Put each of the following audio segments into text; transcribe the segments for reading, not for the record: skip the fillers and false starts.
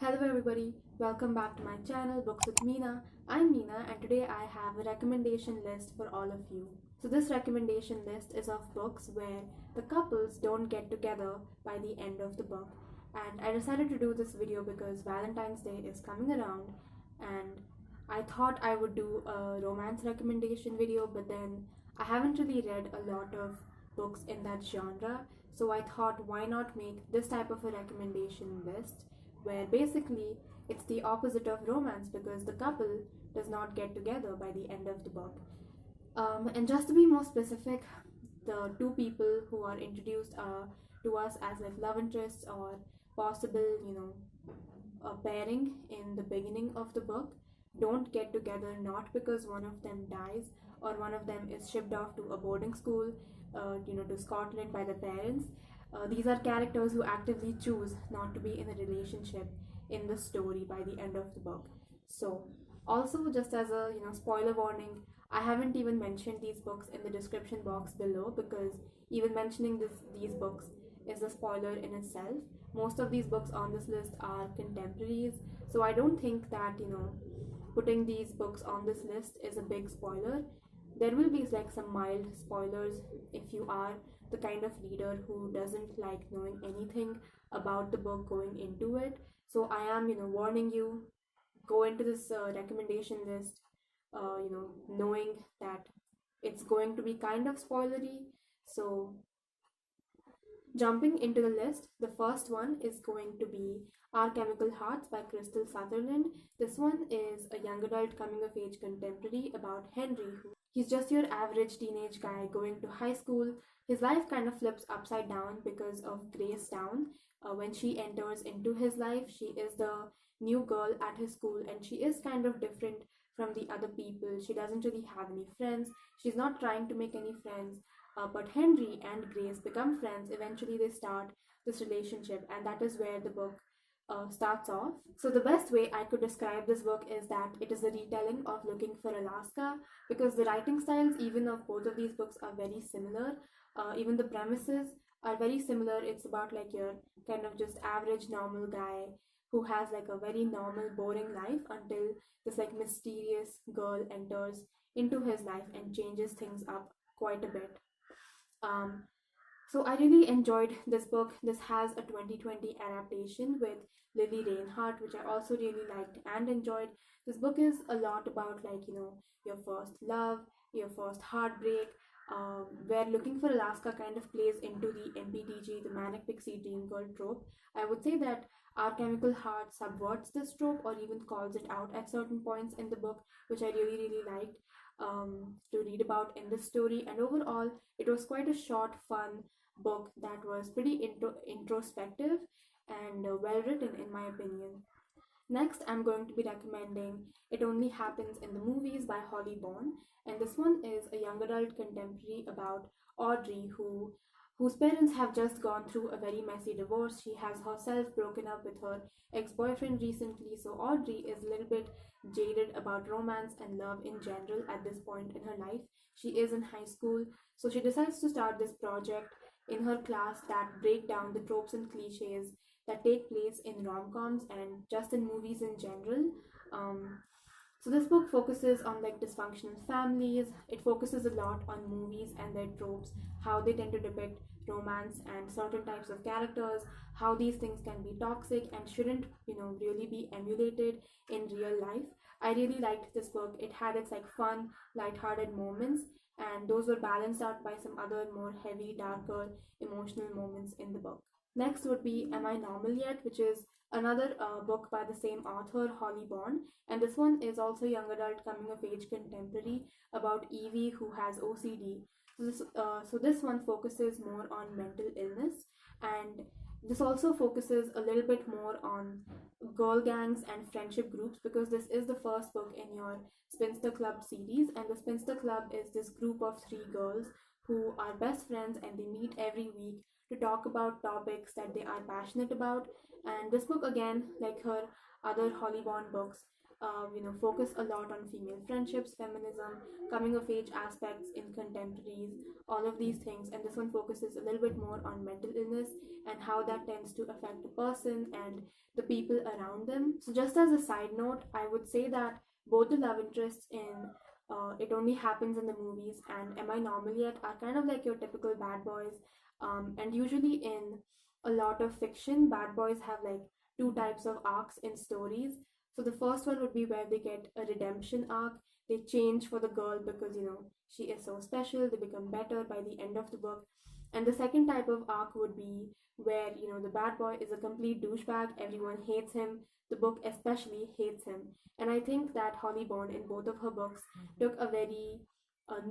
Hello everybody, welcome back to my channel Books with Meena. I'm Meena and today I have a recommendation list for all of you. So this recommendation list is of books where the couples don't get together by the end of the book. And I decided to do this video because Valentine's Day is coming around and I thought I would do a romance recommendation video, but then I haven't really read a lot of books in that genre. So I thought, why not make this type of a recommendation list where basically it's the opposite of romance because the couple does not get together by the end of the book. And just to be more specific, the two people who are introduced to us as like love interests or possible, a pairing in the beginning of the book don't get together not because one of them dies or one of them is shipped off to a boarding school, to Scotland by the parents. These are characters who actively choose not to be in a relationship in the story by the end of the book. So, also just as a spoiler warning, I haven't even mentioned these books in the description box below because even mentioning these books is a spoiler in itself. Most of these books on this list are contemporaries, so I don't think that putting these books on this list is a big spoiler. There will be like some mild spoilers if you are the kind of reader who doesn't like knowing anything about the book going into it. So I am warning you, go into this recommendation list knowing that it's going to be kind of spoilery. So jumping into the list, the first one is going to be Our Chemical Hearts by Crystal Sutherland. This one is a young adult coming of age contemporary about Henry, who he's just your average teenage guy going to high school. His life kind of flips upside down because of Grace Down. When she enters into his life, she is the new girl at his school and she is kind of different from the other people. She doesn't really have any friends. She's not trying to make any friends. But Henry and Grace become friends. Eventually, they start this relationship, and that is where the book starts off. So, the best way I could describe this book is that it is a retelling of Looking for Alaska because the writing styles, even of both of these books, are very similar. Even the premises are very similar. It's about like your kind of just average normal guy who has like a very normal, boring life until this like mysterious girl enters into his life and changes things up quite a bit. Um, so I really enjoyed this book. This has a 2020 adaptation with Lily Reinhardt, which I also really liked and enjoyed. This book is a lot about like your first love, your first heartbreak. Where Looking for Alaska kind of plays into the MPTG, the Manic Pixie Dream Girl trope. I would say that Our Chemical Heart subverts this trope or even calls it out at certain points in the book, which I really liked to read about in this story. And overall, it was quite a short, fun book that was pretty introspective and well written, in my opinion. Next, I'm going to be recommending It Only Happens in the Movies by Holly Bourne. And this one is a young adult contemporary about Audrey, whose parents have just gone through a very messy divorce. She has herself broken up with her ex-boyfriend recently, so Audrey is a little bit jaded about romance and love in general at this point in her life. She is in high school, so she decides to start this project in her class that break down the tropes and cliches that take place in rom-coms and just in movies in general. Um, so this book focuses on like dysfunctional families. It focuses a lot on movies and their tropes, how they tend to depict romance and certain types of characters, how these things can be toxic and shouldn't, really be emulated in real life. I really liked this book. It had its like fun, light-hearted moments, and those were balanced out by some other more heavy, darker, emotional moments in the book. Next would be Am I Normal Yet, which is another book by the same author, Holly Bourne. And this one is also young adult coming of age contemporary about Evie who has OCD. So this one focuses more on mental illness, and this also focuses a little bit more on girl gangs and friendship groups because this is the first book in your Spinster Club series, and the Spinster Club is this group of three girls who are best friends and they meet every week to talk about topics that they are passionate about. And this book, again, like her other Holly Bourne books, focus a lot on female friendships, feminism, coming of age aspects in contemporaries, all of these things. And this one focuses a little bit more on mental illness and how that tends to affect a person and the people around them. So, just as a side note, I would say that both the love interests in It Only Happens in the Movies and Am I Normal Yet are kind of like your typical bad boys. And usually in a lot of fiction, bad boys have like two types of arcs in stories. So the first one would be where they get a redemption arc. They change for the girl because she is so special. They become better by the end of the book. And the second type of arc would be where the bad boy is a complete douchebag. Everyone hates him. The book especially hates him. And I think that Holly Bond in both of her books took a very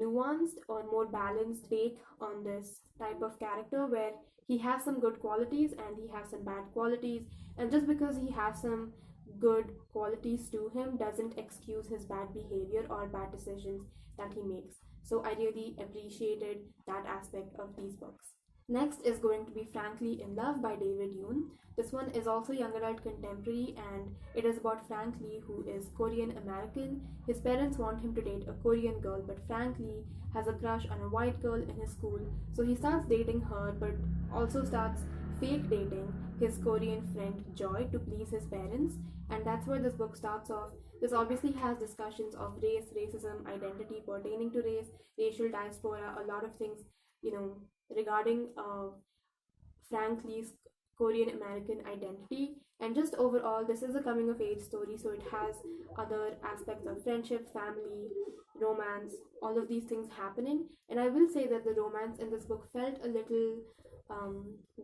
nuanced or more balanced take on this type of character where he has some good qualities and he has some bad qualities, and just because he has some good qualities to him doesn't excuse his bad behavior or bad decisions that he makes. So I really appreciated that aspect of these books. Next is going to be Frankly in Love by David Yoon. This one is also young adult contemporary, and it is about Frank Lee, who is Korean American. His parents want him to date a Korean girl, but Frank Lee has a crush on a white girl in his school. So he starts dating her, but also starts fake dating his Korean friend Joy to please his parents. And that's where this book starts off. This obviously has discussions of race, racism, identity pertaining to race, racial diaspora, a lot of things, regarding Frank Lee's Korean American identity. And just overall, this is a coming of age story, so it has other aspects of friendship, family, romance, all of these things happening. And I will say that the romance in this book felt a little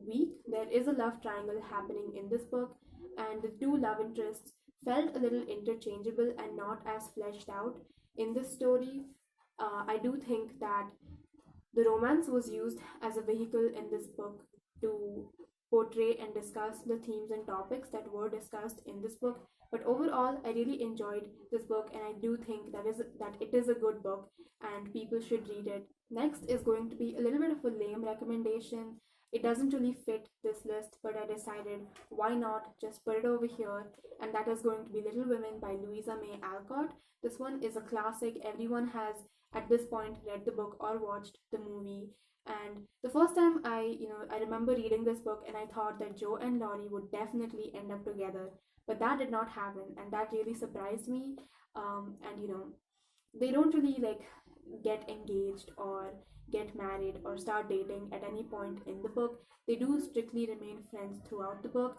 weak. There is a love triangle happening in this book, and the two love interests felt a little interchangeable and not as fleshed out in this story. I do think that the romance was used as a vehicle in this book to portray and discuss the themes and topics that were discussed in this book. But overall, I really enjoyed this book, and I do think that it is a good book and people should read it. Next is going to be a little bit of a lame recommendation. It doesn't really fit this list, but I decided why not just put it over here, and that is going to be Little Women by Louisa May Alcott. This one is a classic. Everyone has at this point read the book or watched the movie. And the first time I remember reading this book and I thought that Joe and Laurie would definitely end up together, but that did not happen, and that really surprised me. And they don't really like get engaged or get married or start dating at any point in the book. They do strictly remain friends throughout the book.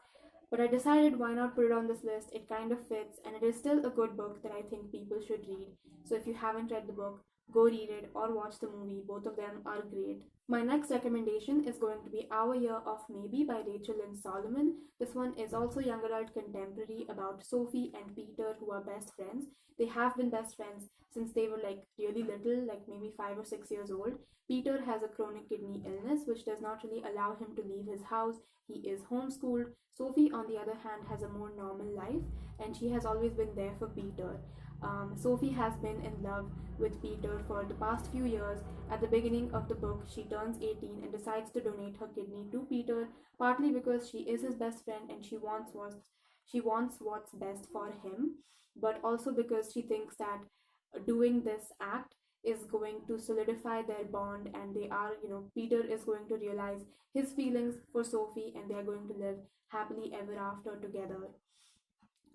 But I decided why not put it on this list? It kind of fits, and it is still a good book that I think people should read. So if you haven't read the book, go read it or watch the movie. Both of them are great. My next recommendation is going to be Our Year of Maybe by Rachel Lynn Solomon. This one is also young adult contemporary about Sophie and Peter, who are best friends. They have been best friends since they were like really little, like maybe 5 or 6 years old. Peter has a chronic kidney illness which does not really allow him to leave his house. He is homeschooled. Sophie, on the other hand, has a more normal life, and she has always been there for Peter. Sophie has been in love with Peter for the past few years. At the beginning of the book, she turns 18 and decides to donate her kidney to Peter, partly because she is his best friend and she wants what's best for him, but also because she thinks that doing this act is going to solidify their bond, and Peter is going to realize his feelings for Sophie and they are going to live happily ever after together.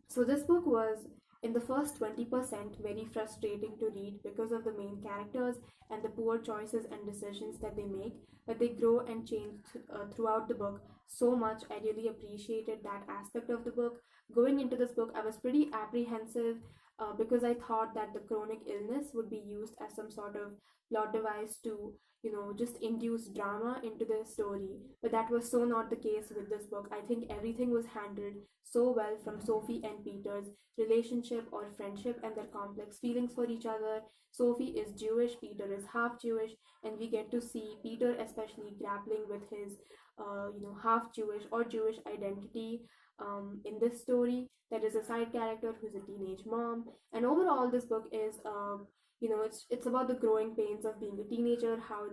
So this book was, in the first 20%, very frustrating to read because of the main characters and the poor choices and decisions that they make, but they grow and change throughout the book so much. I really appreciated that aspect of the book. Going into this book, I was pretty apprehensive because I thought that the chronic illness would be used as some sort of plot device to just induce drama into the story. But that was so not the case with this book. I think everything was handled so well, from Sophie and Peter's relationship or friendship and their complex feelings for each other. Sophie is Jewish, Peter is half Jewish, and we get to see Peter especially grappling with his half Jewish or Jewish identity. In this story, there is a side character who's a teenage mom, and overall, this book is it's about the growing pains of being a teenager, how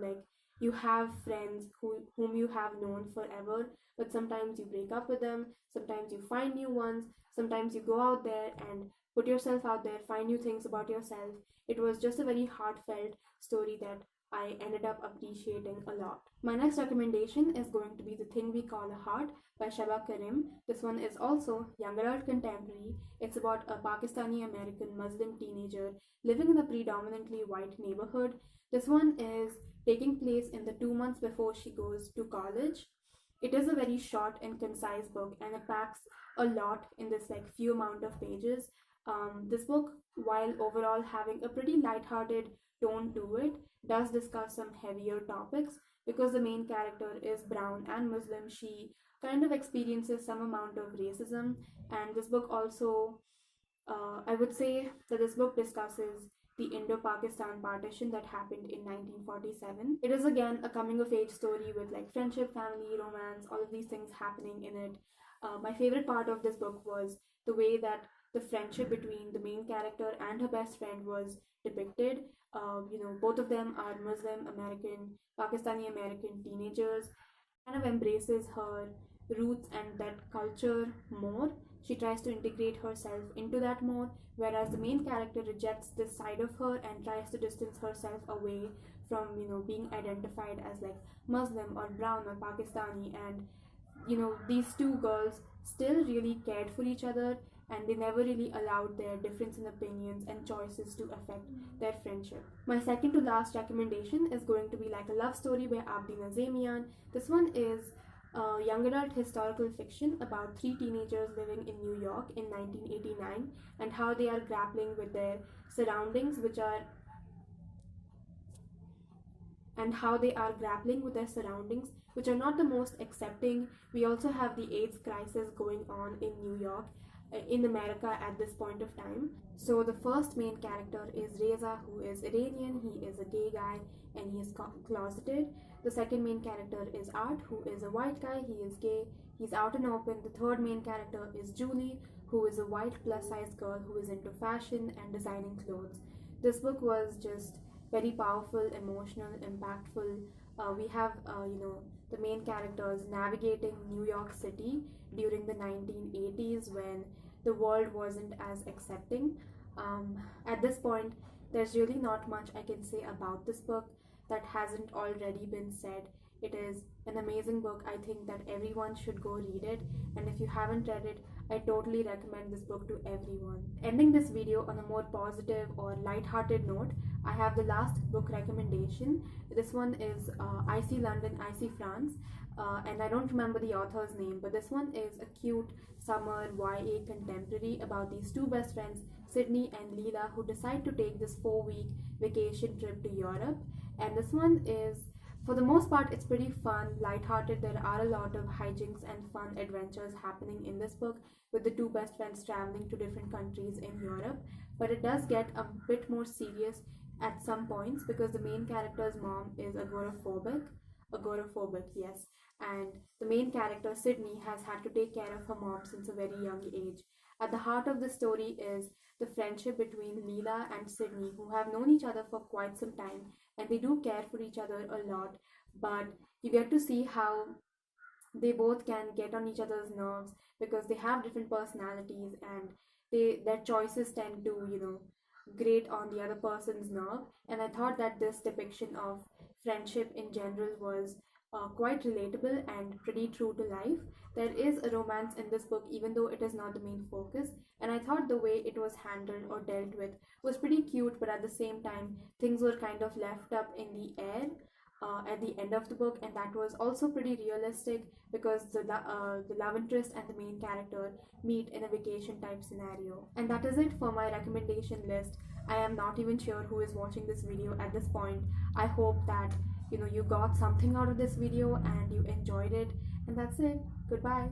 you have friends whom you have known forever, but sometimes you break up with them, sometimes you find new ones, sometimes you go out there and put yourself out there, find new things about yourself. It was just a very heartfelt story that I ended up appreciating a lot. My next recommendation is going to be The Thing We Call a Heart by Shaba Karim. This one is also young adult contemporary. It's about a Pakistani American Muslim teenager living in a predominantly white neighborhood. This one is taking place in the 2 months before she goes to college. It is a very short and concise book, and it packs a lot in this like few amount of pages. This book, while overall having a pretty light-hearted tone to it, does discuss some heavier topics. Because the main character is brown and Muslim, she kind of experiences some amount of racism, and this book also, I would say that this book discusses the Indo-Pakistan partition that happened in 1947. It is again a coming-of-age story with like friendship, family, romance, all of these things happening in it. My favorite part of this book was the way that the friendship between the main character and her best friend was depicted. Both of them are Muslim American, Pakistani American teenagers. Kind of embraces her roots and that culture more. She tries to integrate herself into that more, whereas the main character rejects this side of her and tries to distance herself away from being identified as like Muslim or brown or Pakistani. And these two girls still really cared for each other, and they never really allowed their difference in opinions and choices to affect their friendship. My second to last recommendation is going to be Like a Love Story by Abdi Nazemian. This one is a young adult historical fiction about three teenagers living in New York in 1989 and how they are grappling with their surroundings, which are not the most accepting. We also have the AIDS crisis going on in New York, in America at this point of time. So the first main character is Reza, who is Iranian. He is a gay guy and he is closeted. The second main character is Art, who is a white guy. He is gay. He's out and open. The third main character is Julie, who is a white plus-size girl who is into fashion and designing clothes. This book was just very powerful, emotional, impactful. We have, the main characters navigating New York City during the 1980s when the world wasn't as accepting. At this point, there's really not much I can say about this book that hasn't already been said. It is an amazing book. I think that everyone should go read it, and if you haven't read it, I totally recommend this book to everyone. Ending this video on a more positive or light-hearted note, I have the last book recommendation. This one is I See London, I See France, and I don't remember the author's name, but this one is a cute summer YA contemporary about these two best friends, Sydney and Leela, who decide to take this 4-week vacation trip to Europe. And this one is, for the most part, it's pretty fun, lighthearted. There are a lot of hijinks and fun adventures happening in this book with the two best friends traveling to different countries in Europe. But it does get a bit more serious at some points because the main character's mom is agoraphobic, yes. And the main character, Sydney, has had to take care of her mom since a very young age. At the heart of the story is the friendship between Leela and Sydney, who have known each other for quite some time, and they do care for each other a lot, but you get to see how they both can get on each other's nerves because they have different personalities, and their choices tend to grate on the other person's nerve. And I thought that this depiction of friendship in general was quite relatable and pretty true to life. There is a romance in this book, even though it is not the main focus, and I thought the way it was handled or dealt with was pretty cute, but at the same time, things were kind of left up in the air at the end of the book, and that was also pretty realistic because the love interest and the main character meet in a vacation type scenario. And that is it for my recommendation list. I am not even sure who is watching this video at this point. I hope that you got something out of this video and you enjoyed it, and that's it. Goodbye.